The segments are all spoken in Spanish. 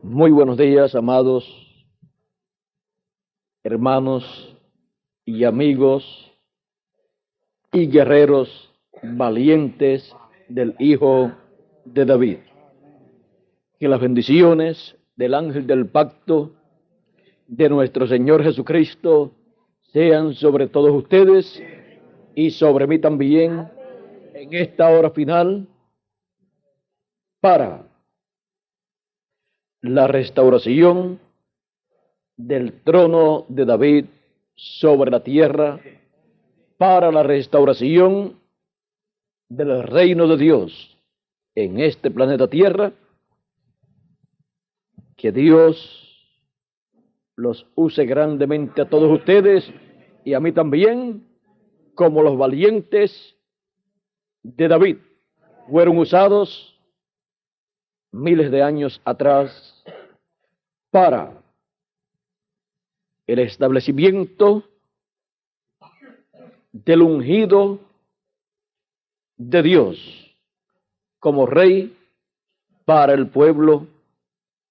Muy buenos días, amados hermanos y amigos y guerreros valientes del Hijo de David. Que las bendiciones del ángel del pacto de nuestro Señor Jesucristo sean sobre todos ustedes y sobre mí también en esta hora final para la restauración del trono de David sobre la tierra, para la restauración del reino de Dios en este planeta Tierra. Que Dios los use grandemente a todos ustedes y a mí también, como los valientes de David fueron usados miles de años atrás para el establecimiento del ungido de Dios como rey para el pueblo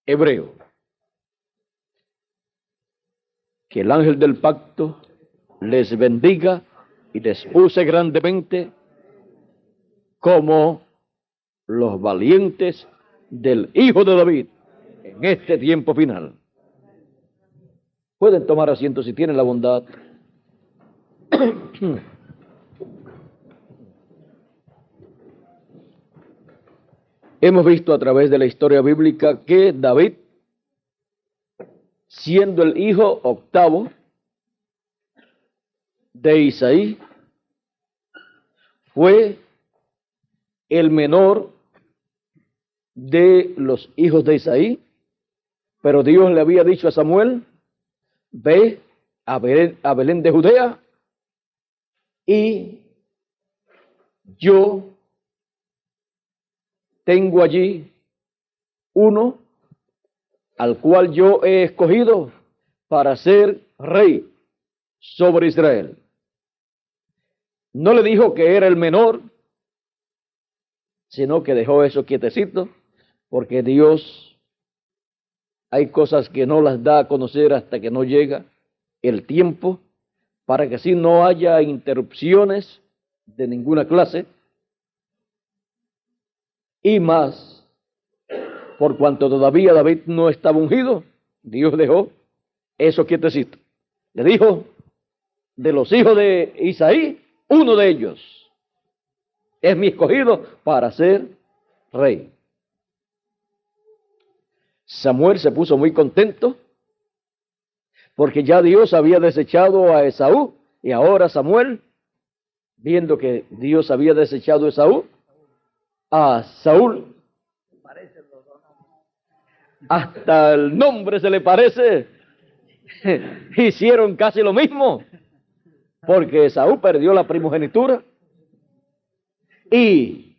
hebreo. Que el ángel del pacto les bendiga y les use grandemente como los valientes del Hijo de David en este tiempo final. Pueden tomar asiento si tienen la bondad. Hemos visto a través de la historia bíblica que David, siendo el hijo octavo de Isaí, fue el menor de los hijos de Isaí, pero Dios le había dicho a Samuel: ve a Belén de Judea y yo tengo allí uno al cual yo he escogido para ser rey sobre Israel. No le dijo que era el menor, sino que dejó eso quietecito, porque Dios hay cosas que no las da a conocer hasta que no llega el tiempo, para que así no haya interrupciones de ninguna clase, y más, por cuanto todavía David no estaba ungido, Dios dejó eso quietecito. Le dijo: de los hijos de Isaí, uno de ellos es mi escogido para ser rey. Samuel se puso muy contento porque ya Dios había desechado a Esaú, y ahora Samuel, viendo que Dios había desechado a Esaú, a Saúl, hasta el nombre se le parece, hicieron casi lo mismo, porque Esaú perdió la primogenitura y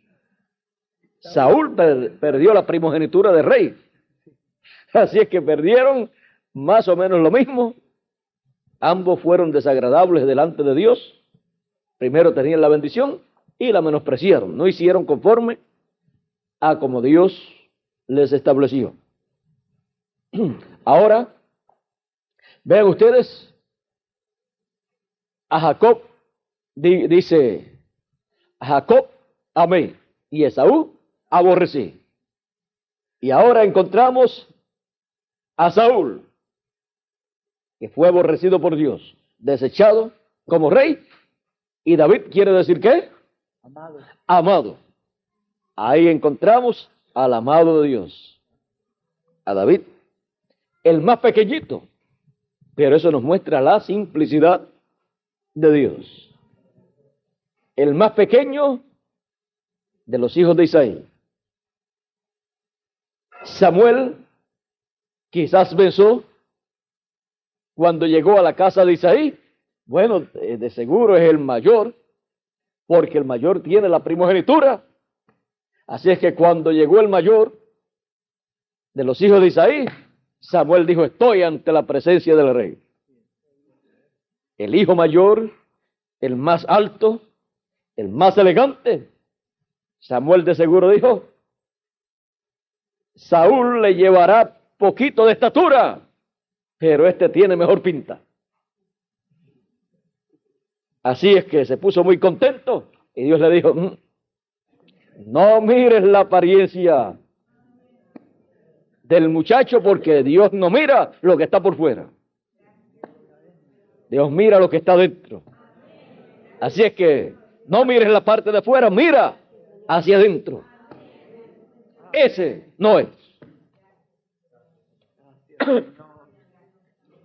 Saúl perdió la primogenitura de rey. Así es que perdieron más o menos lo mismo. Ambos fueron desagradables delante de Dios. Primero tenían la bendición y la menospreciaron. No hicieron conforme a como Dios les estableció. Ahora, vean ustedes, a Jacob dice: a Jacob amé y Esaú aborrecí. Y ahora encontramos a Saúl, que fue aborrecido por Dios, desechado como rey. Y David quiere decir ¿qué? Amado. Amado. Ahí encontramos al amado de Dios, a David, el más pequeñito, pero eso nos muestra la simplicidad de Dios. El más pequeño de los hijos de Isaí. Samuel quizás pensó, cuando llegó a la casa de Isaí, bueno, de seguro es el mayor, porque el mayor tiene la primogenitura. Así es que cuando llegó el mayor de los hijos de Isaí, Samuel dijo: estoy ante la presencia del rey. El hijo mayor, el más alto, el más elegante. Samuel de seguro dijo: Saúl le llevará poquito de estatura, pero este tiene mejor pinta. Así es que se puso muy contento y Dios le dijo, no mires la apariencia del muchacho, porque Dios no mira lo que está por fuera. Dios mira lo que está dentro. Así es que no mires la parte de afuera, mira hacia adentro. Ese no es.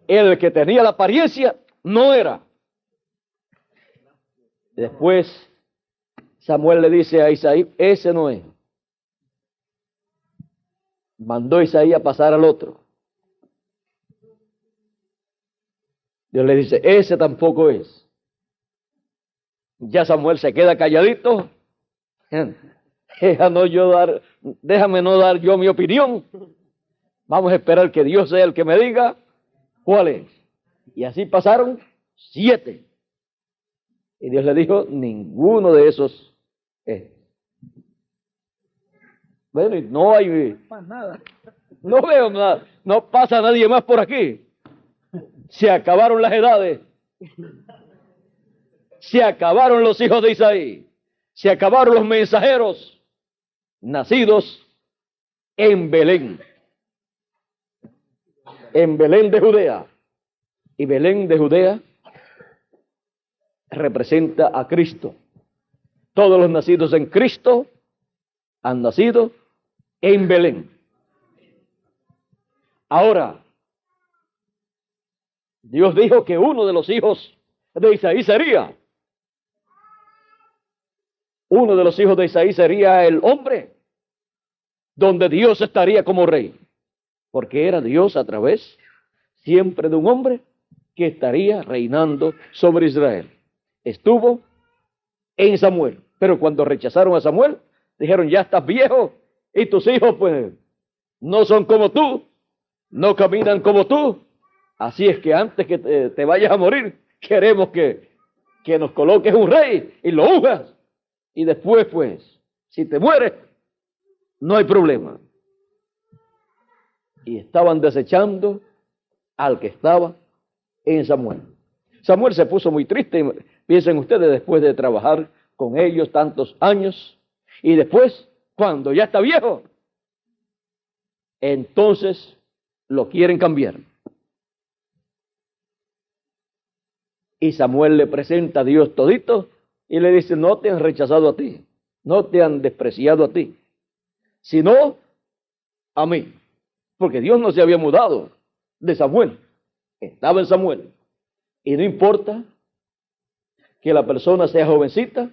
El que tenía la apariencia no era. Después Samuel le dice a Isaí, ese no es. Mandó Isaí a pasar al otro. Dios le dice, ese tampoco es. Ya Samuel se queda calladito. Déjame no dar yo mi opinión. Vamos a esperar que Dios sea el que me diga cuál es. Y así pasaron 7. Y Dios le dijo, ninguno de esos es. Bueno, y no hay más nada. No veo nada. No pasa nadie más por aquí. Se acabaron las edades. Se acabaron los hijos de Isaí. Se acabaron los mensajeros nacidos en Belén. En Belén de Judea. Y Belén de Judea representa a Cristo. Todos los nacidos en Cristo han nacido en Belén. Ahora, Dios dijo que uno de los hijos de Isaí sería. Uno de los hijos de Isaí sería el hombre, donde Dios estaría como rey. Porque era Dios a través siempre de un hombre que estaría reinando sobre Israel. Estuvo en Samuel, pero cuando rechazaron a Samuel, dijeron, ya estás viejo y tus hijos pues no son como tú, no caminan como tú. Así es que antes que te vayas a morir, queremos que nos coloques un rey y lo unjas. Y después pues, si te mueres, no hay problema. Y estaban desechando al que estaba en Samuel. Samuel se puso muy triste, piensen ustedes, después de trabajar con ellos tantos años, y después, cuando ya está viejo, entonces lo quieren cambiar. Y Samuel le presenta a Dios todito y le dice, no te han rechazado a ti, no te han despreciado a ti, sino a mí. Porque Dios no se había mudado de Samuel, estaba en Samuel. Y no importa que la persona sea jovencita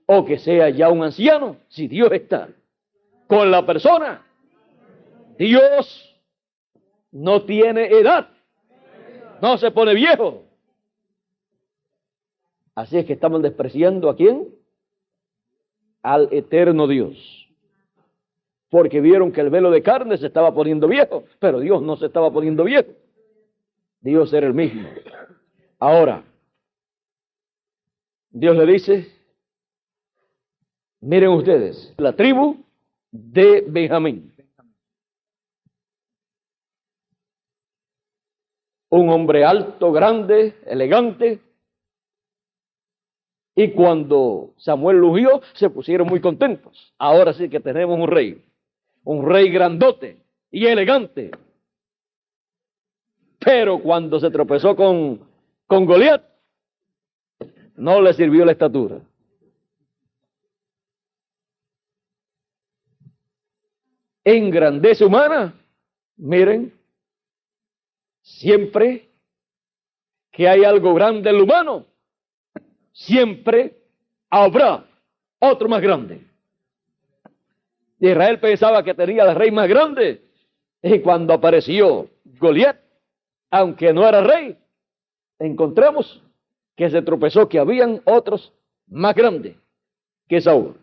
o que sea ya un anciano, si Dios está con la persona, Dios no tiene edad, no se pone viejo. Así es que estaban despreciando ¿a quién? Al eterno Dios. Porque vieron que el velo de carne se estaba poniendo viejo, pero Dios no se estaba poniendo viejo. Dios era el mismo. Ahora, Dios le dice, miren ustedes, la tribu de Benjamín. Un hombre alto, grande, elegante. Y cuando Samuel lo ungió, se pusieron muy contentos. Ahora sí que tenemos un rey grandote y elegante. Pero cuando se tropezó con Goliat, no le sirvió la estatura. En grandeza humana, miren, siempre que hay algo grande en lo humano, siempre habrá otro más grande. Israel pensaba que tenía el rey más grande, y cuando apareció Goliat, aunque no era rey, encontramos que se tropezó que habían otros más grandes que Saúl.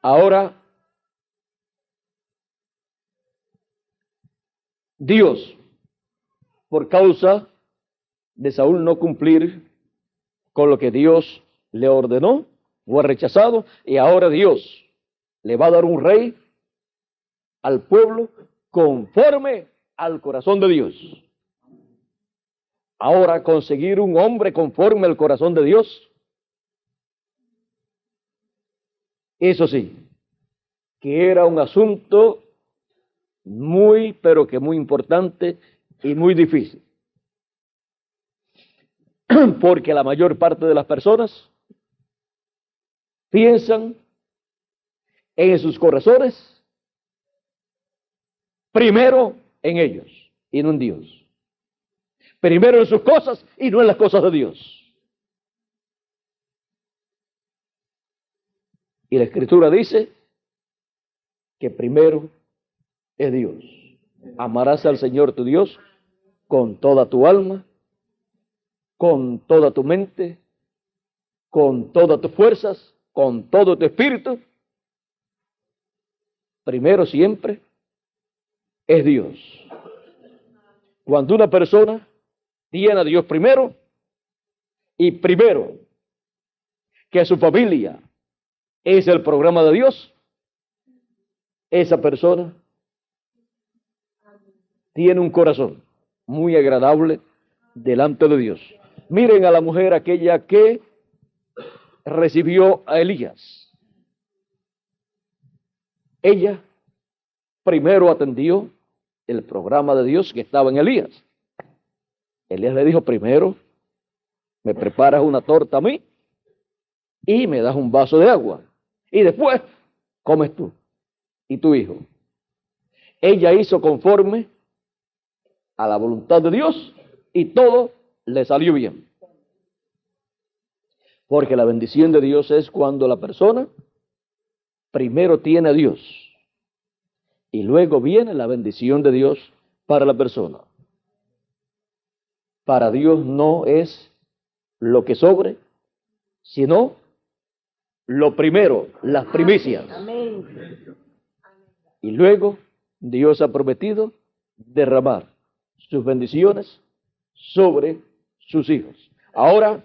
Ahora, Dios, por causa de Saúl no cumplir con lo que Dios le ordenó, fue rechazado, y ahora Dios le va a dar un rey al pueblo conforme al corazón de Dios. Ahora, conseguir un hombre conforme al corazón de Dios, eso sí, que era un asunto muy, pero que muy importante y muy difícil. Porque la mayor parte de las personas piensan en sus corazones primero en ellos y no en Dios. Primero en sus cosas y no en las cosas de Dios. Y la Escritura dice que primero es Dios. Amarás al Señor tu Dios con toda tu alma, con toda tu mente, con todas tus fuerzas, con todo tu espíritu. Primero siempre es Dios. Cuando una persona tiene a Dios primero, y primero que su familia es el programa de Dios, esa persona tiene un corazón muy agradable delante de Dios. Miren a la mujer aquella que recibió a Elías. Ella primero atendió el programa de Dios que estaba en Elías. Elías le dijo: primero me preparas una torta a mí y me das un vaso de agua, y después comes tú y tu hijo. Ella hizo conforme a la voluntad de Dios y todo le salió bien. Porque la bendición de Dios es cuando la persona primero tiene a Dios y luego viene la bendición de Dios para la persona. Para Dios no es lo que sobre, sino lo primero, las primicias. Amén. Y luego Dios ha prometido derramar sus bendiciones sobre sus hijos. Ahora,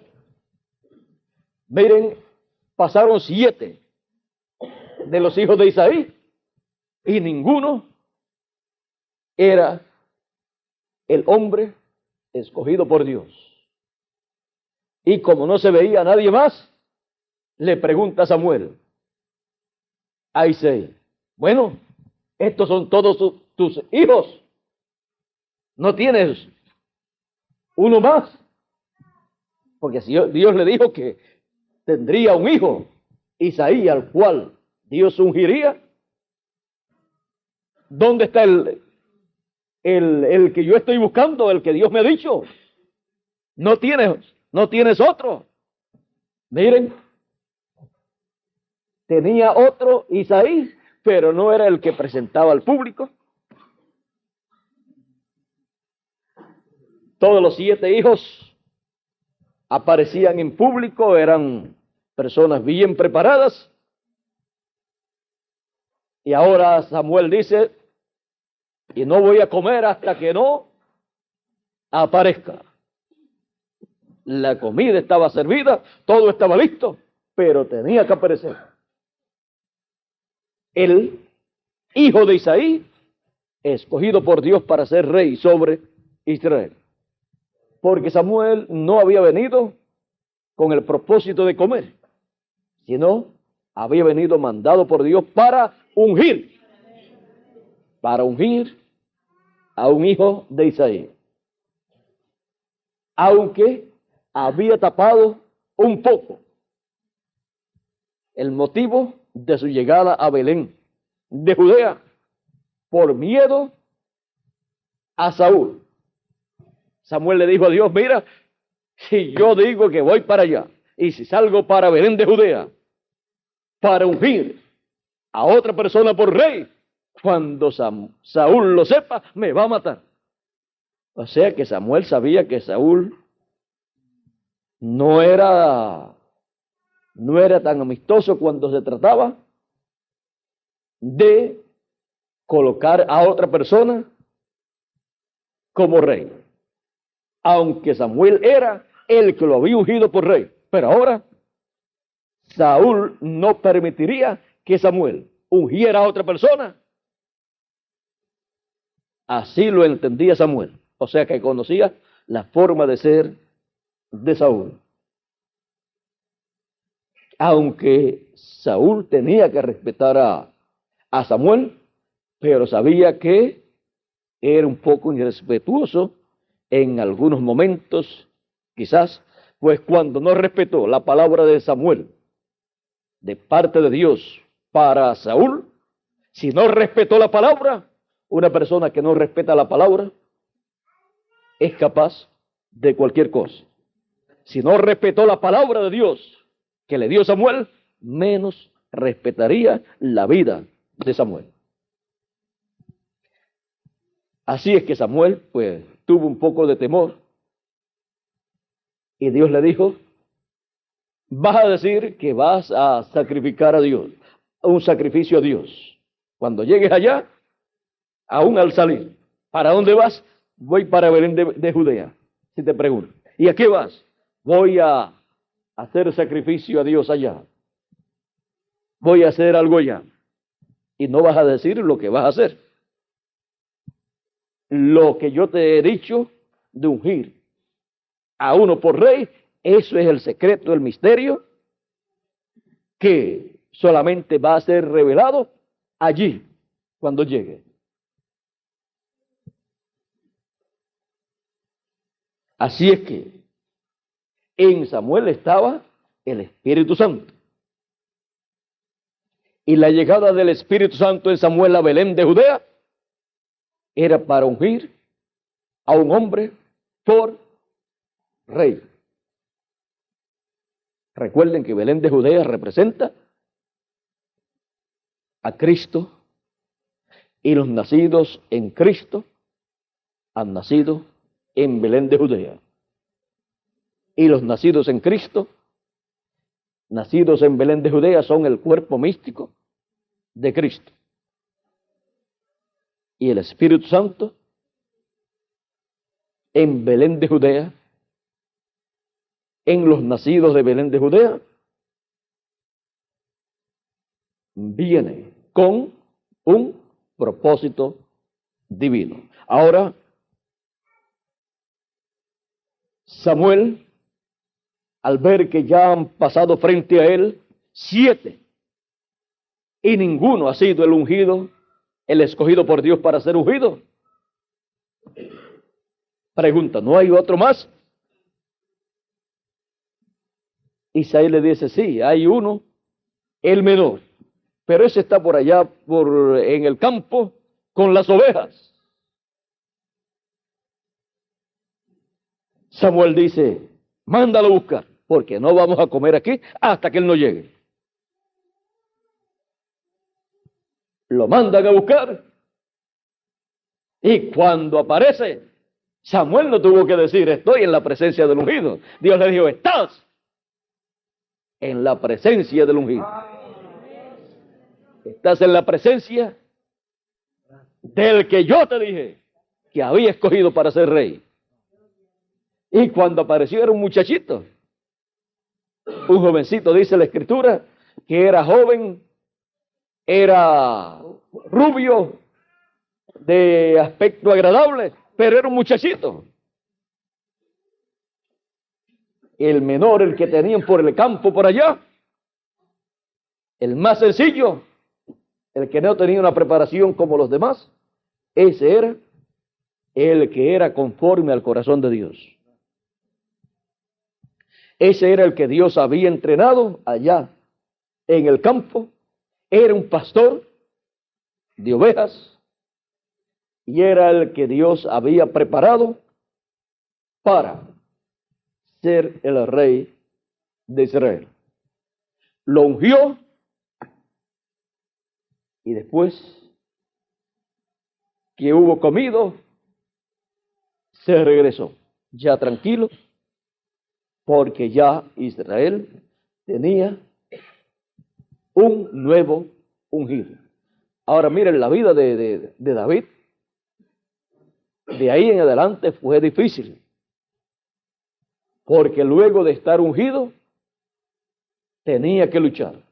miren, pasaron 7 de los hijos de Isaí y ninguno era el hombre escogido por Dios. Y como no se veía nadie más, le pregunta a Samuel a Isaí: bueno, estos son todos tus hijos, ¿no tienes uno más? Porque si Dios le dijo que tendría un hijo, Isaí, al cual Dios ungiría. ¿Dónde está el que yo estoy buscando, el que Dios me ha dicho? No tienes otro. Miren, tenía otro Isaí, pero no era el que presentaba al público. Todos los 7 hijos aparecían en público, eran personas bien preparadas. Y ahora Samuel dice: y no voy a comer hasta que no aparezca. La comida estaba servida, todo estaba listo, pero tenía que aparecer el hijo de Isaí, escogido por Dios para ser rey sobre Israel. Porque Samuel no había venido con el propósito de comer, sino había venido mandado por Dios para ungir a un hijo de Isaí. Aunque había tapado un poco el motivo de su llegada a Belén de Judea, por miedo a Saúl. Samuel le dijo a Dios: mira, si yo digo que voy para allá, y si salgo para Belén de Judea, para ungir a otra persona por rey, cuando Saúl lo sepa, me va a matar. O sea que Samuel sabía que Saúl no era tan amistoso cuando se trataba de colocar a otra persona como rey. Aunque Samuel era el que lo había ungido por rey. Pero ahora Saúl no permitiría que Samuel ungiera a otra persona Así lo entendía Samuel. O sea que conocía la forma de ser de Saúl. Aunque Saúl tenía que respetar a Samuel, pero sabía que era un poco irrespetuoso en algunos momentos, quizás, pues cuando no respetó la palabra de Samuel de parte de Dios para Saúl, si no respetó la palabra, una persona que no respeta la palabra es capaz de cualquier cosa. Si no respetó la palabra de Dios que le dio Samuel, menos respetaría la vida de Samuel. Así es que Samuel, pues, tuvo un poco de temor. Y Dios le dijo, vas a decir que vas a sacrificar a Dios, un sacrificio a Dios. Cuando llegues allá, aún al salir, ¿para dónde vas? Voy para Belén de Judea, si te pregunto. ¿Y a qué vas? Voy a hacer sacrificio a Dios allá. Voy a hacer algo allá. Y no vas a decir lo que vas a hacer. Lo que yo te he dicho de ungir a uno por rey, eso es el secreto, el misterio, que solamente va a ser revelado allí, cuando llegue. Así es que en Samuel estaba el Espíritu Santo. Y la llegada del Espíritu Santo en Samuel a Belén de Judea era para ungir a un hombre por rey. Recuerden que Belén de Judea representa a Cristo, y los nacidos en Cristo han nacido en Belén de Judea. Y los nacidos en Cristo, nacidos en Belén de Judea, son el cuerpo místico de Cristo. Y el Espíritu Santo en Belén de Judea, en los nacidos de Belén de Judea, viene con un propósito divino. Ahora, Samuel, al ver que ya han pasado frente a él 7, y ninguno ha sido el ungido, el escogido por Dios para ser ungido, pregunta, ¿no hay otro más? Isaí le dice, sí, hay uno, el menor, pero ese está por allá, en el campo, con las ovejas. Samuel dice, mándalo a buscar, porque no vamos a comer aquí hasta que él no llegue. Lo mandan a buscar, y cuando aparece, Samuel no tuvo que decir, estoy en la presencia del ungido. Dios le dijo, estás en la presencia del ungido. Estás en la presencia del que yo te dije que había escogido para ser rey. Y cuando apareció era un muchachito, un jovencito, dice la Escritura, que era joven, era rubio, de aspecto agradable, pero era un muchachito. El menor, el que tenían por el campo por allá, el más sencillo, el que no tenía una preparación como los demás, ese era el que era conforme al corazón de Dios. Ese era el que Dios había entrenado allá en el campo. Era un pastor de ovejas y era el que Dios había preparado para ser el rey de Israel. Lo ungió y después que hubo comido, se regresó ya tranquilo, porque ya Israel tenía un nuevo ungido. Ahora miren, la vida de David, de ahí en adelante fue difícil, porque luego de estar ungido, tenía que luchar.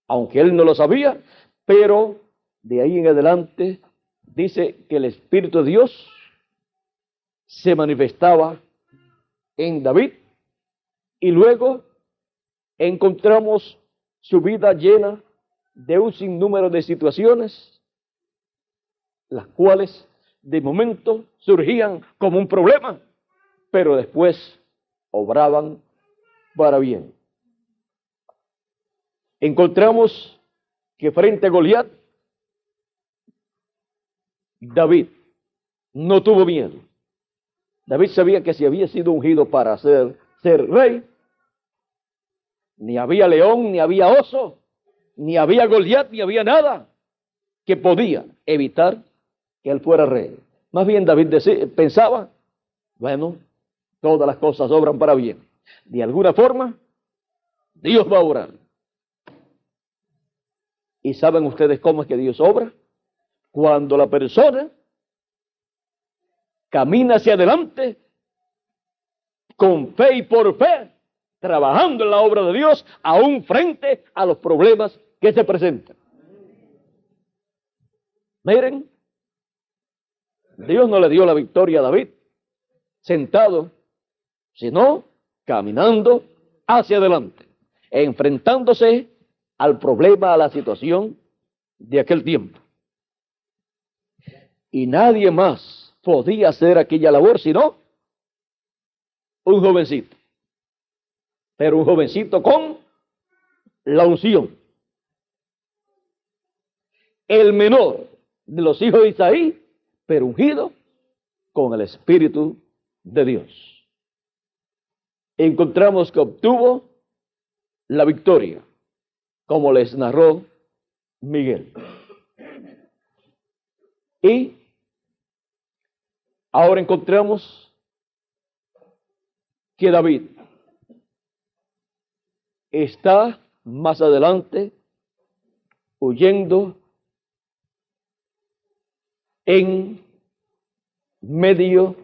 Aunque él no lo sabía, pero de ahí en adelante dice que el Espíritu de Dios se manifestaba en David y luego encontramos su vida llena de un sinnúmero de situaciones, las cuales de momento surgían como un problema, pero después obraban para bien. Encontramos que frente a Goliat, David no tuvo miedo. David sabía que si había sido ungido para ser rey, ni había león, ni había oso, ni había Goliat, ni había nada que podía evitar que él fuera rey. Más bien David pensaba, bueno, todas las cosas obran para bien. De alguna forma, Dios va a obrar. ¿Y saben ustedes cómo es que Dios obra? Cuando la persona camina hacia adelante con fe y por fe, trabajando en la obra de Dios, aún frente a los problemas que se presentan. Miren, Dios no le dio la victoria a David sentado, sino caminando hacia adelante, enfrentándose al problema, a la situación de aquel tiempo. Y nadie más podía hacer aquella labor sino un jovencito. Pero un jovencito con la unción. El menor de los hijos de Isaí, pero ungido con el Espíritu de Dios. Encontramos que obtuvo la victoria, como les narró Miguel. Y ahora encontramos que David está más adelante huyendo en medio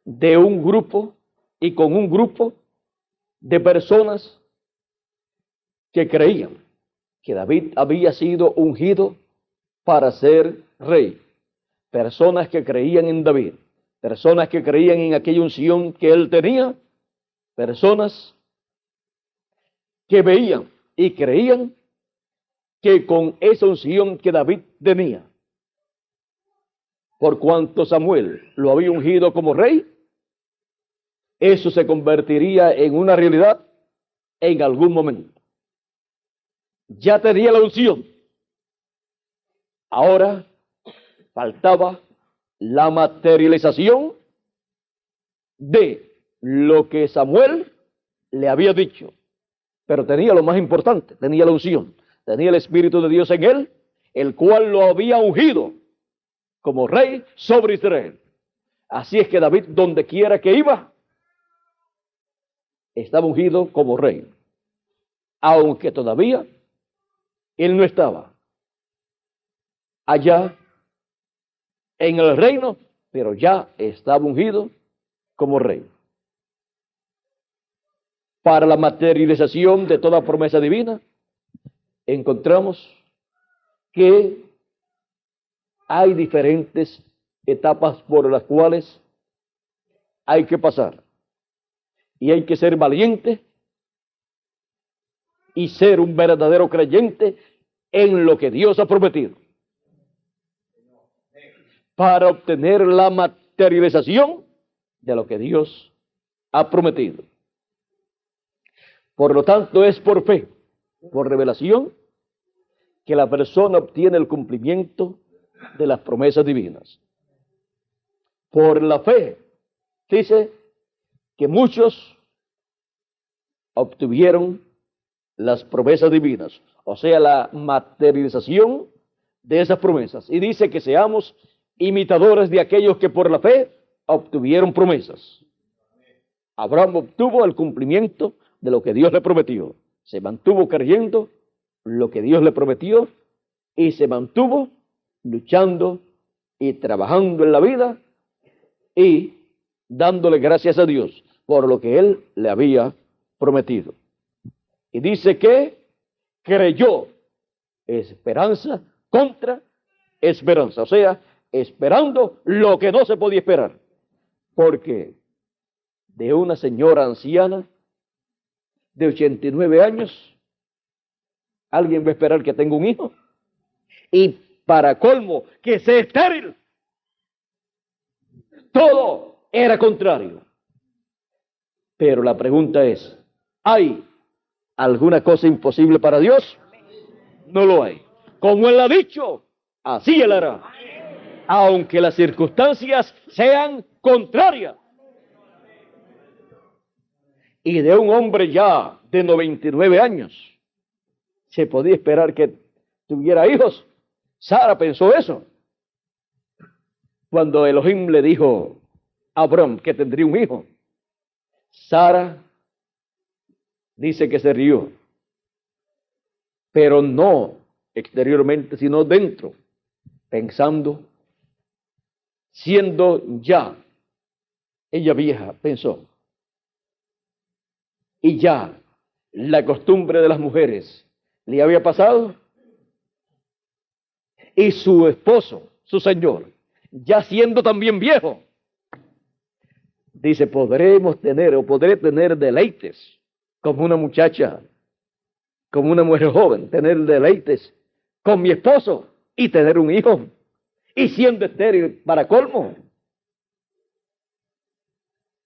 de un grupo y con un grupo de personas que creían que David había sido ungido para ser rey. Personas que creían en David, personas que creían en aquella unción que él tenía, personas que veían y creían que con esa unción que David tenía, por cuanto Samuel lo había ungido como rey, eso se convertiría en una realidad en algún momento. Ya tenía la unción. Ahora faltaba la materialización de lo que Samuel le había dicho. Pero tenía lo más importante, tenía la unción, tenía el Espíritu de Dios en él, el cual lo había ungido como rey sobre Israel. Así es que David, donde quiera que iba, estaba ungido como rey, aunque todavía él no estaba allá en el reino, pero ya estaba ungido como rey. Para la materialización de toda promesa divina, encontramos que hay diferentes etapas por las cuales hay que pasar. Y hay que ser valiente y ser un verdadero creyente en lo que Dios ha prometido, para obtener la materialización de lo que Dios ha prometido. Por lo tanto, es por fe, por revelación, que la persona obtiene el cumplimiento de las promesas divinas. Por la fe, dice que muchos obtuvieron las promesas divinas, o sea, la materialización de esas promesas. Y dice que seamos imitadores de aquellos que por la fe obtuvieron promesas. Abraham obtuvo el cumplimiento de lo que Dios le prometió. Se mantuvo creyendo lo que Dios le prometió y se mantuvo luchando y trabajando en la vida y dándole gracias a Dios por lo que Él le había prometido. Y dice que creyó, esperanza contra esperanza. O sea, esperando lo que no se podía esperar. Porque de una señora anciana de 89 años, alguien va a esperar que tenga un hijo. Y para colmo, que sea estéril. Todo era contrario. Pero la pregunta es, ¿hay alguna cosa imposible para Dios? No lo hay. Como Él ha dicho, así Él hará. Aunque las circunstancias sean contrarias. Y de un hombre ya de 99 años, se podía esperar que tuviera hijos. Sara pensó eso. Cuando Elohim le dijo a Abraham que tendría un hijo, Sara dice que se rió, pero no exteriormente, sino dentro, pensando, siendo ya ella vieja, pensó, y ya la costumbre de las mujeres le había pasado, y su esposo, su señor, ya siendo también viejo, dice, podré tener deleites como una muchacha, como una mujer joven, tener deleites con mi esposo y tener un hijo, y siendo estéril para colmo.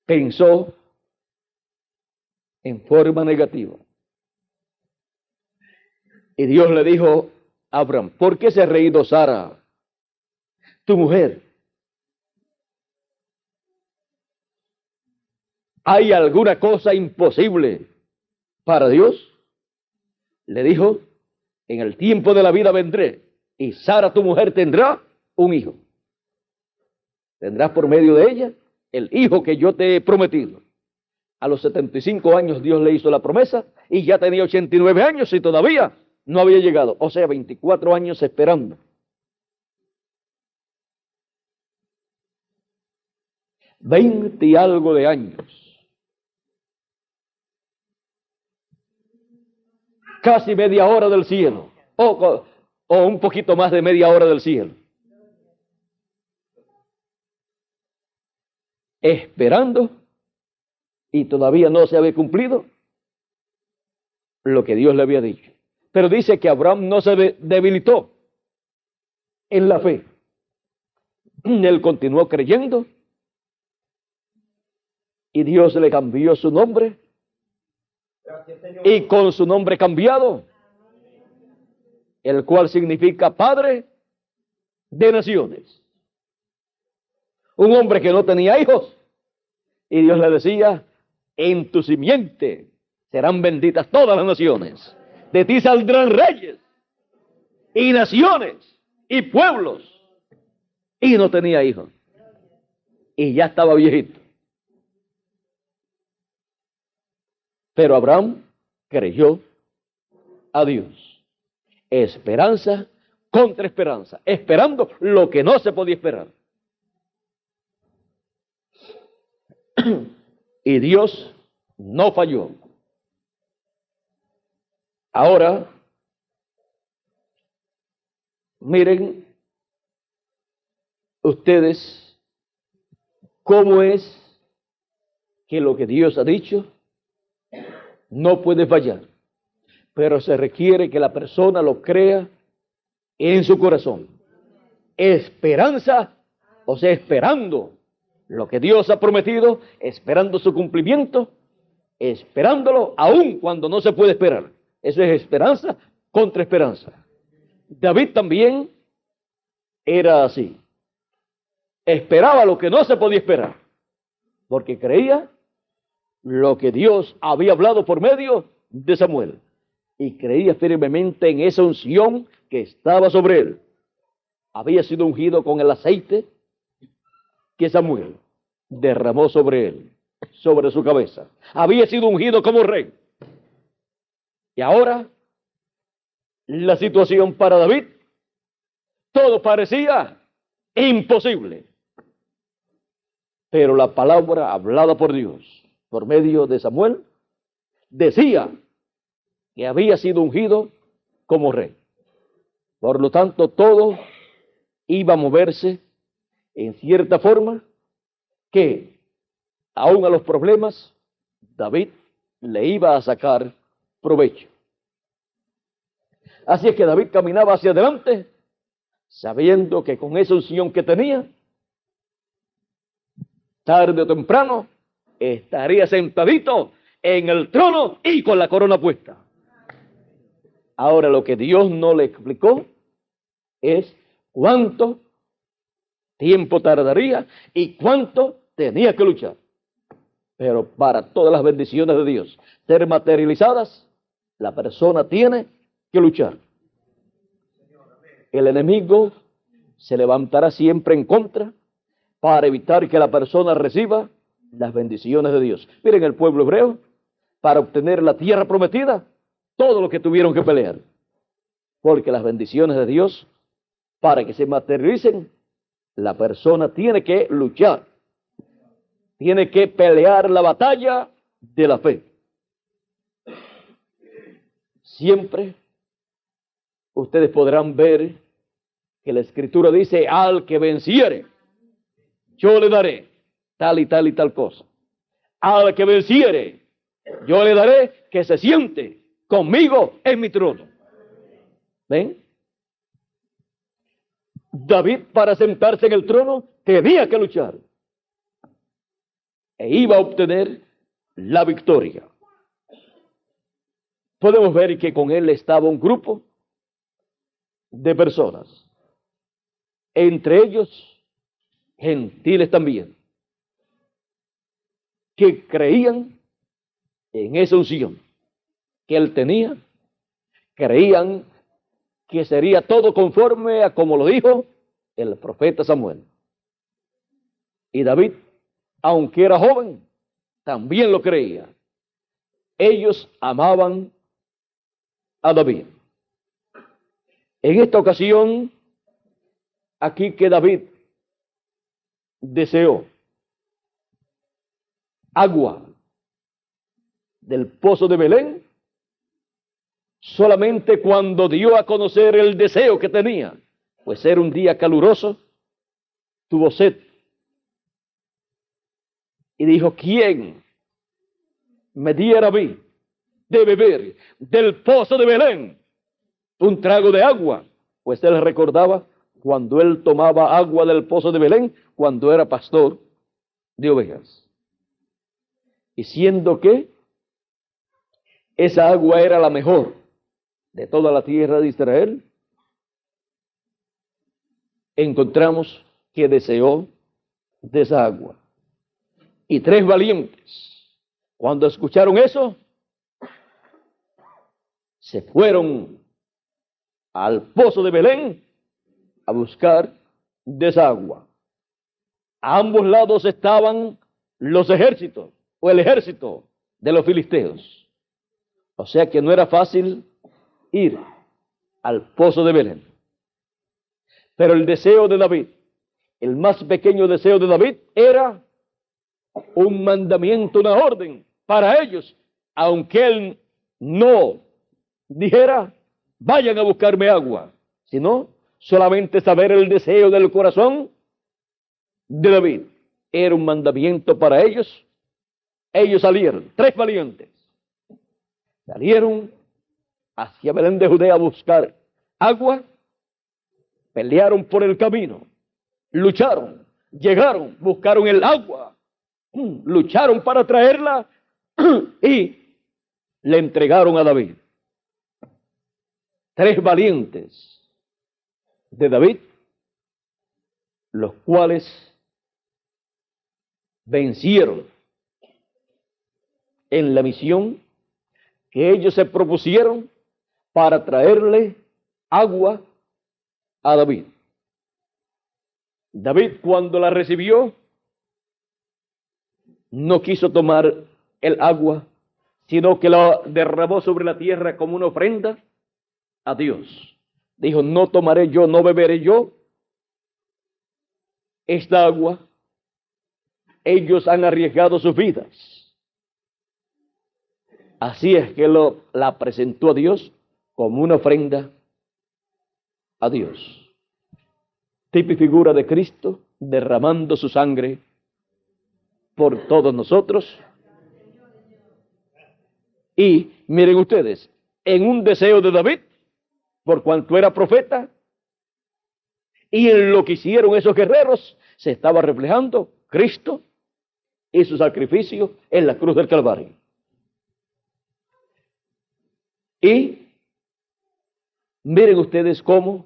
Pensó en forma negativa. Y Dios le dijo a Abraham, ¿por qué se ha reído Sara, tu mujer? ¿Hay alguna cosa imposible para Dios? Le dijo, en el tiempo de la vida vendré, y Sara, tu mujer, tendrá un hijo. Tendrás por medio de ella el hijo que yo te he prometido. A los 75 años Dios le hizo la promesa, y ya tenía 89 años y todavía no había llegado. O sea, 24 años esperando. 20 y algo de años. Casi media hora del cielo, o un poquito más de media hora del cielo. Esperando, y todavía no se había cumplido lo que Dios le había dicho. Pero dice que Abraham no se debilitó en la fe. Él continuó creyendo, y Dios le cambió su nombre. Y con su nombre cambiado, el cual significa Padre de Naciones. Un hombre que no tenía hijos, y Dios le decía, en tu simiente serán benditas todas las naciones. De ti saldrán reyes y naciones y pueblos. Y no tenía hijos. Y ya estaba viejito. Pero Abraham creyó a Dios. Esperanza contra esperanza. Esperando lo que no se podía esperar. Y Dios no falló. Ahora, miren ustedes cómo es que lo que Dios ha dicho no puede fallar, pero se requiere que la persona lo crea en su corazón. Esperanza, o sea, esperando lo que Dios ha prometido, esperando su cumplimiento, esperándolo aún cuando no se puede esperar. Eso es esperanza contra esperanza. David también era así. Esperaba lo que no se podía esperar, porque creía lo que Dios había hablado por medio de Samuel, y creía firmemente en esa unción que estaba sobre él. Había sido ungido con el aceite que Samuel derramó sobre él, sobre su cabeza. Había sido ungido como rey. Y ahora, la situación para David, todo parecía imposible. Pero la palabra hablada por Dios, por medio de Samuel, decía que había sido ungido como rey. Por lo tanto, todo iba a moverse en cierta forma que, aun a los problemas, David le iba a sacar provecho. Así es que David caminaba hacia adelante, sabiendo que con esa unción que tenía, tarde o temprano, estaría sentadito en el trono y con la corona puesta. Ahora, lo que Dios no le explicó es cuánto tiempo tardaría y cuánto tenía que luchar. Pero para todas las bendiciones de Dios ser materializadas, la persona tiene que luchar. El enemigo se levantará siempre en contra para evitar que la persona reciba las bendiciones de Dios. Miren, el pueblo hebreo, para obtener la tierra prometida, todo lo que tuvieron que pelear. Porque las bendiciones de Dios, para que se materialicen, la persona tiene que luchar. Tiene que pelear la batalla de la fe. Siempre ustedes podrán ver que la Escritura dice: al que venciere, yo le daré tal y tal y tal cosa. Al que venciere, yo le daré que se siente conmigo en mi trono. ¿Ven? David, para sentarse en el trono, tenía que luchar. E iba a obtener la victoria. Podemos ver que con él estaba un grupo de personas, entre ellos gentiles también, que creían en esa unción que él tenía, creían que sería todo conforme a como lo dijo el profeta Samuel. Y David, aunque era joven, también lo creía. Ellos amaban a David. En esta ocasión, aquí que David deseó agua del pozo de Belén, solamente cuando dio a conocer el deseo que tenía, pues era un día caluroso, tuvo sed. Y dijo: ¿quién me diera a mí de beber del pozo de Belén un trago de agua? Pues él recordaba cuando él tomaba agua del pozo de Belén, cuando era pastor de ovejas. Y siendo que esa agua era la mejor de toda la tierra de Israel, encontramos que deseó de esa agua. Y 3 valientes, cuando escucharon eso, se fueron al pozo de Belén a buscar de esa agua. A ambos lados estaban los ejércitos, o el ejército de los filisteos. O sea que no era fácil ir al pozo de Belén. Pero el deseo de David, el más pequeño deseo de David, era un mandamiento, una orden para ellos, aunque él no dijera: vayan a buscarme agua, sino solamente saber el deseo del corazón de David. Era un mandamiento para ellos. Ellos salieron, 3 valientes, salieron hacia Belén de Judea a buscar agua, pelearon por el camino, lucharon, llegaron, buscaron el agua, lucharon para traerla y le entregaron a David. 3 valientes de David, los cuales vencieron en la misión que ellos se propusieron para traerle agua a David. David, cuando la recibió, no quiso tomar el agua, sino que la derramó sobre la tierra como una ofrenda a Dios. Dijo: no tomaré yo, no beberé yo esta agua. Ellos han arriesgado sus vidas. Así es que la presentó a Dios como una ofrenda a Dios. tipo y figura de Cristo derramando su sangre por todos nosotros. Y miren ustedes, en un deseo de David, por cuanto era profeta, y en lo que hicieron esos guerreros, se estaba reflejando Cristo y su sacrificio en la cruz del Calvario. Y miren ustedes cómo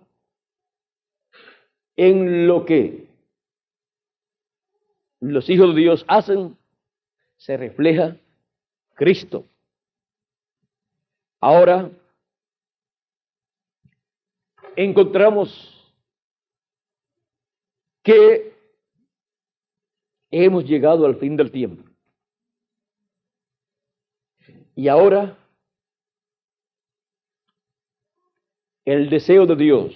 en lo que los hijos de Dios hacen, se refleja Cristo. Ahora encontramos que hemos llegado al fin del tiempo. Y ahora el deseo de Dios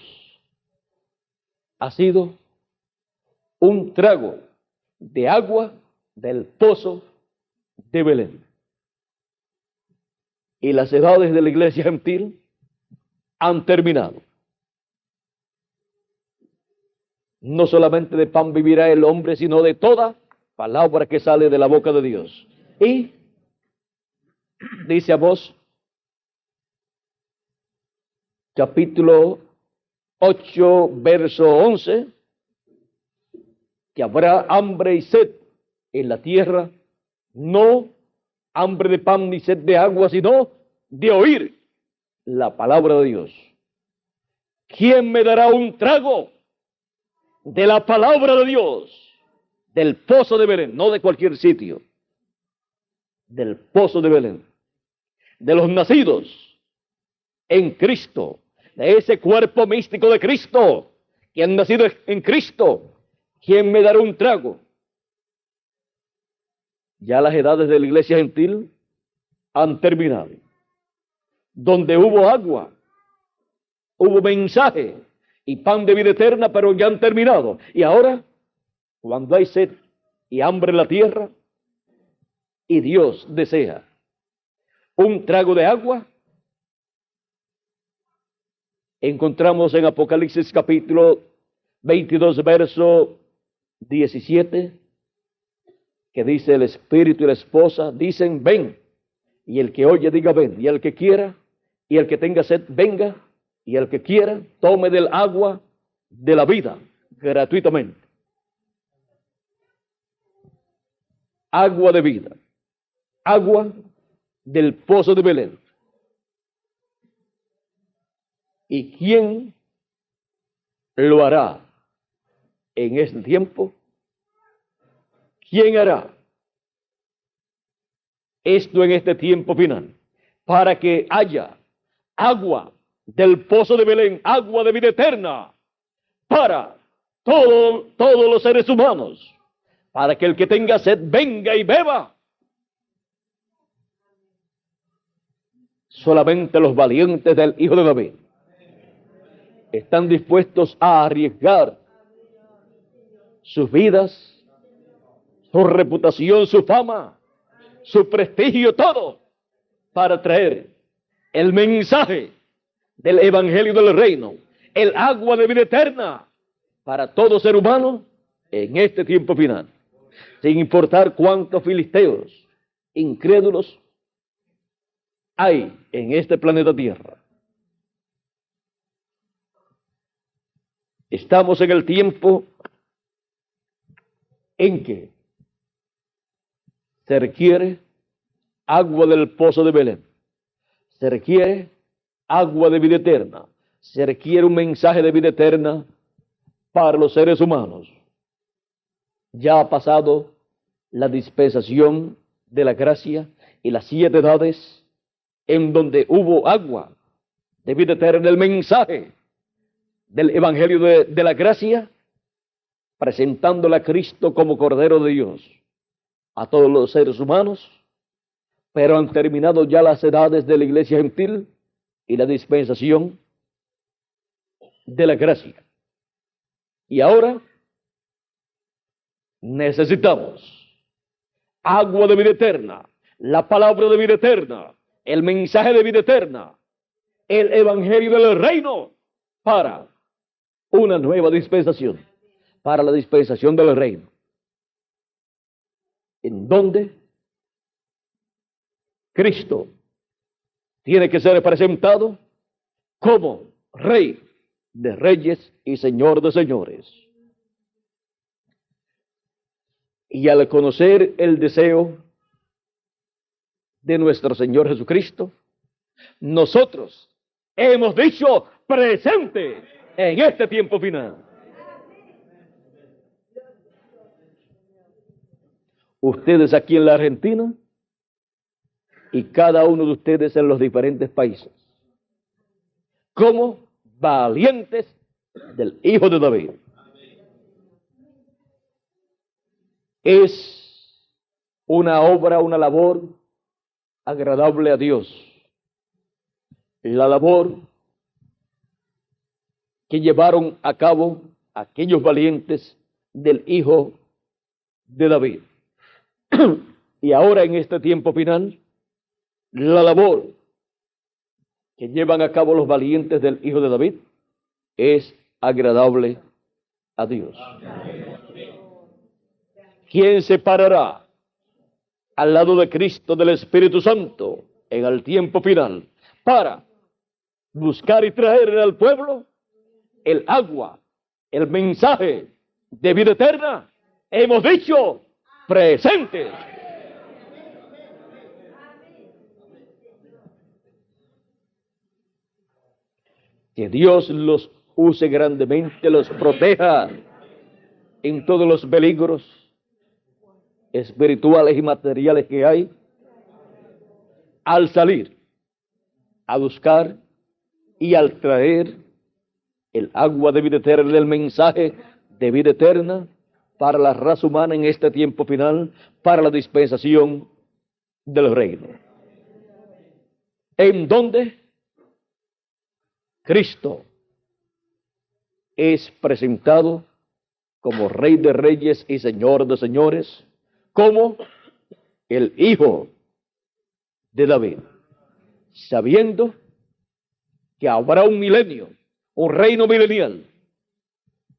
ha sido un trago de agua del pozo de Belén. Y las edades de la iglesia gentil han terminado. No solamente de pan vivirá el hombre, sino de toda palabra que sale de la boca de Dios. Y dice Amós, capítulo 8, verso 11, que habrá hambre y sed en la tierra, no hambre de pan ni sed de agua, sino de oír la palabra de Dios. ¿Quién me dará un trago de la palabra de Dios? Del pozo de Belén, no de cualquier sitio, del pozo de Belén, de los nacidos en Cristo, de ese cuerpo místico de Cristo, que han nacido en Cristo. ¿Quién me dará un trago? Ya las edades de la iglesia gentil han terminado. Donde hubo agua, hubo mensaje y pan de vida eterna, pero ya han terminado. Y ahora, cuando hay sed y hambre en la tierra, y Dios desea un trago de agua, encontramos en Apocalipsis capítulo 22, verso 17, que dice: el espíritu y la esposa dicen ven, y el que oye diga ven, y el que quiera, y el que tenga sed venga, y el que quiera tome del agua de la vida gratuitamente. Agua de vida, agua del pozo de Belén. ¿Y quién lo hará en este tiempo? ¿Quién hará esto en este tiempo final? Para que haya agua del pozo de Belén, agua de vida eterna, para todos los seres humanos, para que el que tenga sed venga y beba. Solamente los valientes del Hijo de David están dispuestos a arriesgar sus vidas, su reputación, su fama, su prestigio, todo, para traer el mensaje del evangelio del reino, el agua de vida eterna para todo ser humano en este tiempo final, sin importar cuántos filisteos incrédulos hay en este planeta Tierra. Estamos en el tiempo en que se requiere agua del pozo de Belén, se requiere agua de vida eterna, se requiere un mensaje de vida eterna para los seres humanos. Ya ha pasado la dispensación de la gracia y las 7 edades en donde hubo agua de vida eterna, el mensaje del evangelio de la gracia, presentándole a Cristo como Cordero de Dios a todos los seres humanos. Pero han terminado ya las edades de la iglesia gentil y la dispensación de la gracia. Y ahora necesitamos agua de vida eterna, la palabra de vida eterna, el mensaje de vida eterna, el evangelio del reino, para una nueva dispensación para la dispensación del reino, en donde Cristo tiene que ser presentado como Rey de reyes y Señor de señores. Y al conocer el deseo de nuestro Señor Jesucristo, nosotros hemos dicho presente en este tiempo final. Ustedes aquí en la Argentina y cada uno de ustedes en los diferentes países, como valientes del Hijo de David. Es una obra, una labor agradable a Dios. La labor que llevaron a cabo aquellos valientes del Hijo de David. Y ahora en este tiempo final, la labor que llevan a cabo los valientes del Hijo de David es agradable a Dios. ¿Quién se parará al lado de Cristo, del Espíritu Santo, en el tiempo final, para buscar y traer al pueblo el agua, el mensaje de vida eterna? Hemos dicho presentes. Que Dios los use grandemente, los proteja en todos los peligros espirituales y materiales que hay al salir a buscar y al traer el agua de vida eterna, el mensaje de vida eterna para la raza humana en este tiempo final, para la dispensación del reino, en donde Cristo es presentado como Rey de reyes y Señor de señores, como el Hijo de David, sabiendo que habrá un milenio, un reino milenial,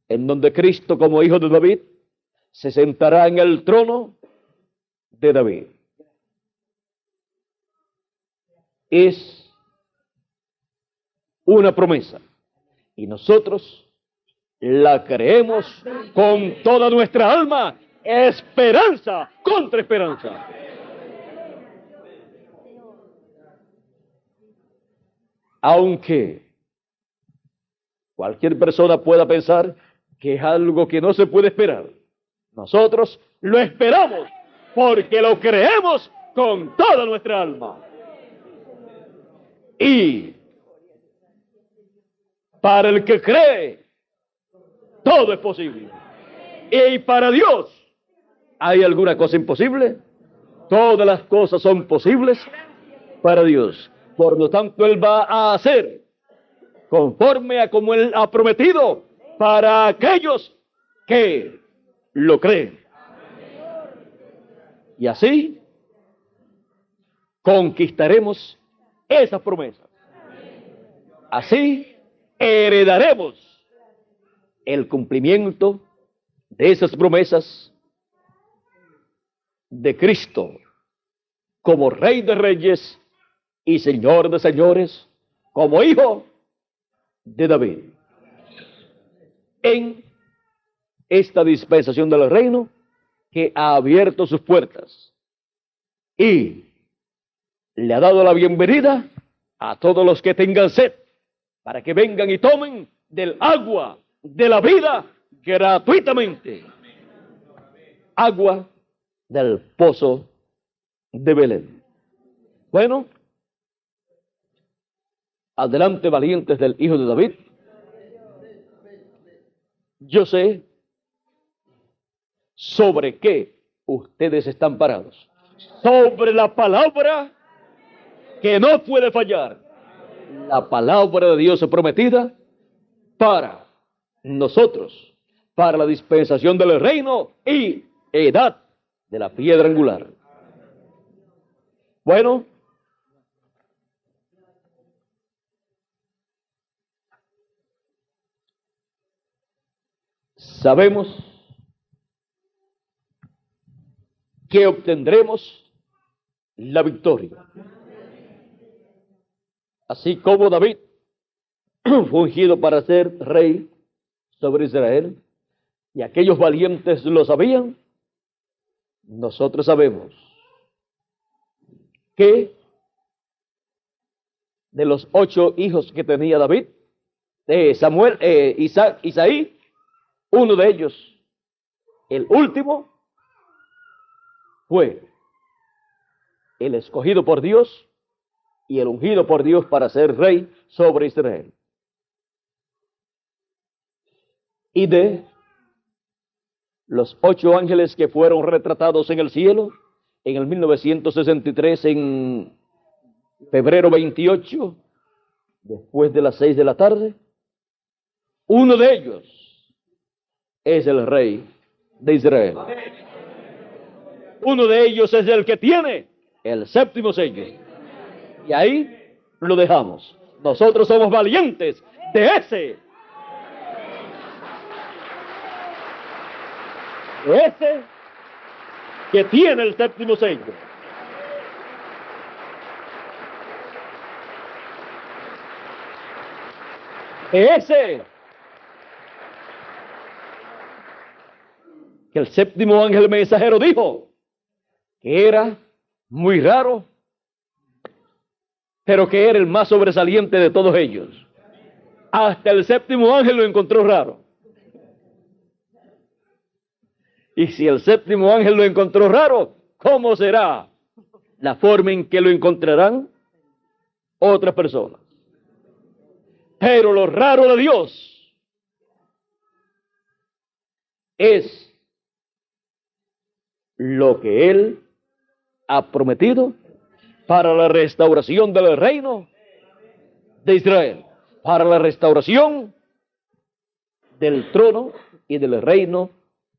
en donde Cristo como Hijo de David se sentará en el trono de David. Es una promesa y nosotros la creemos con toda nuestra alma, esperanza contra esperanza. Aunque cualquier persona pueda pensar que es algo que no se puede esperar, nosotros lo esperamos porque lo creemos con toda nuestra alma. Y para el que cree, todo es posible. Y para Dios, ¿hay alguna cosa imposible? Todas las cosas son posibles para Dios. Por lo tanto, Él va a hacer conforme a como Él ha prometido para aquellos que lo creen. Y así conquistaremos esas promesas. Así heredaremos el cumplimiento de esas promesas de Cristo como Rey de reyes y Señor de señores, como Hijo de David. En esta dispensación del reino que ha abierto sus puertas y le ha dado la bienvenida a todos los que tengan sed, para que vengan y tomen del agua de la vida gratuitamente. Agua del pozo de Belén. Bueno, adelante, valientes del Hijo de David. Yo sé sobre qué ustedes están parados. Sobre la palabra que no puede fallar. La palabra de Dios prometida para nosotros, para la dispensación del reino y edad de la piedra angular. Bueno, sabemos que obtendremos la victoria. Así como David fue ungido para ser rey sobre Israel, y aquellos valientes lo sabían, nosotros sabemos que de los 8 hijos que tenía David, Isaí, uno de ellos, el último, fue el escogido por Dios y el ungido por Dios para ser rey sobre Israel. Y de los 8 ángeles que fueron retratados en el cielo, en el 1963, en febrero 28, después de las 6 de la tarde, uno de ellos es el rey de Israel. Uno de ellos es el que tiene el 7º sello. Y ahí lo dejamos. Nosotros somos valientes de ese que tiene el 7º sello. Ese que el 7º ángel mensajero dijo que era muy raro, pero que era el más sobresaliente de todos ellos. Hasta el 7º ángel lo encontró raro. Y si el 7º ángel lo encontró raro, ¿cómo será la forma en que lo encontrarán otras personas? Pero lo raro de Dios es lo que Él ha prometido para la restauración del reino de Israel, para la restauración del trono y del reino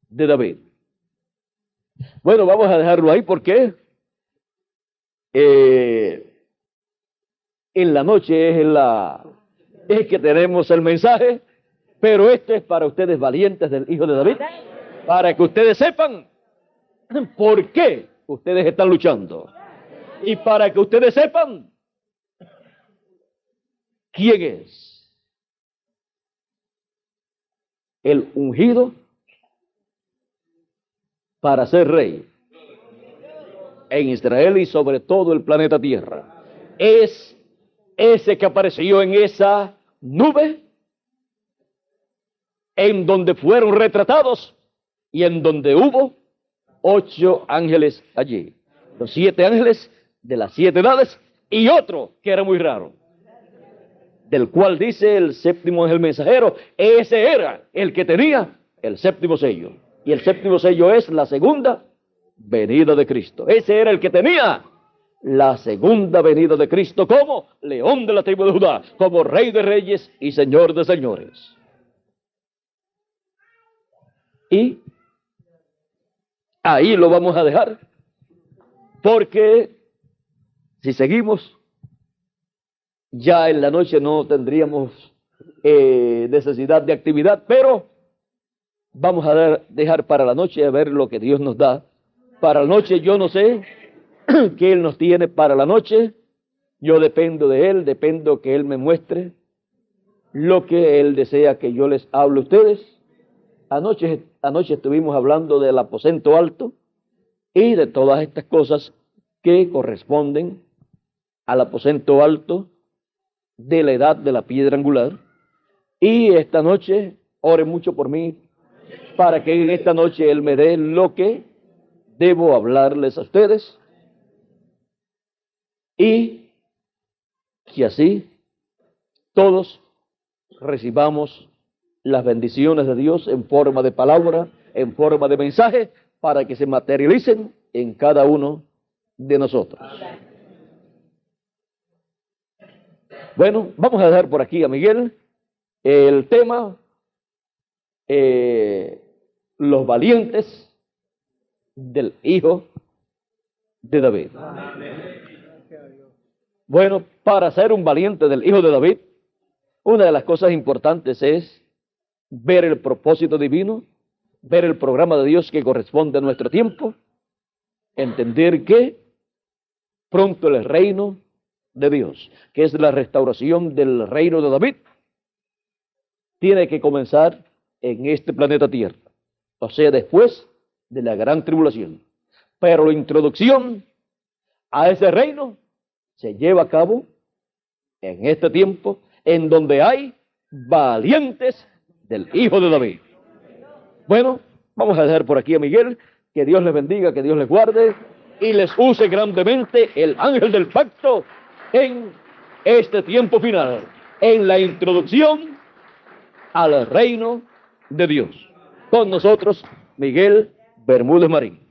de David. Bueno, vamos a dejarlo ahí porque en la noche es que tenemos el mensaje, pero esto es para ustedes valientes del Hijo de David, para que ustedes sepan por qué ustedes están luchando y para que ustedes sepan quién es el ungido para ser rey en Israel y sobre todo el planeta Tierra. Es ese que apareció en esa nube en donde fueron retratados y en donde hubo 8 ángeles allí. Los 7 ángeles de las 7 edades y otro que era muy raro, del cual dice el 7º ángel mensajero, ese era el que tenía el 7º sello. Y el 7º sello es la segunda venida de Cristo. Ese era el que tenía la segunda venida de Cristo como león de la tribu de Judá, como rey de reyes y señor de señores. Y ahí lo vamos a dejar, porque si seguimos, ya en la noche no tendríamos necesidad de actividad, pero vamos a dejar para la noche a ver lo que Dios nos da. Para la noche yo no sé qué Él nos tiene para la noche. Yo dependo de Él, dependo que Él me muestre lo que Él desea que yo les hable a ustedes. Anoche estuvimos hablando del aposento alto y de todas estas cosas que corresponden al aposento alto de la edad de la piedra angular. Y esta noche, oren mucho por mí, para que en esta noche Él me dé lo que debo hablarles a ustedes y que así todos recibamos las bendiciones de Dios en forma de palabra, en forma de mensaje, para que se materialicen en cada uno de nosotros. Bueno, vamos a dejar por aquí a Miguel el tema, los valientes del Hijo de David. Bueno, para ser un valiente del Hijo de David, una de las cosas importantes es ver el propósito divino ver el programa de Dios que corresponde a nuestro tiempo, entender que pronto el reino de Dios, que es la restauración del reino de David, tiene que comenzar en este planeta Tierra, o sea, después de la gran tribulación. Pero la introducción a ese reino se lleva a cabo en este tiempo, en donde hay valientes del Hijo de David. Bueno, vamos a dejar por aquí a Miguel. Que Dios les bendiga, que Dios les guarde y les use grandemente el ángel del pacto en este tiempo final, en la introducción al reino de Dios. Con nosotros, Miguel Bermúdez Marín.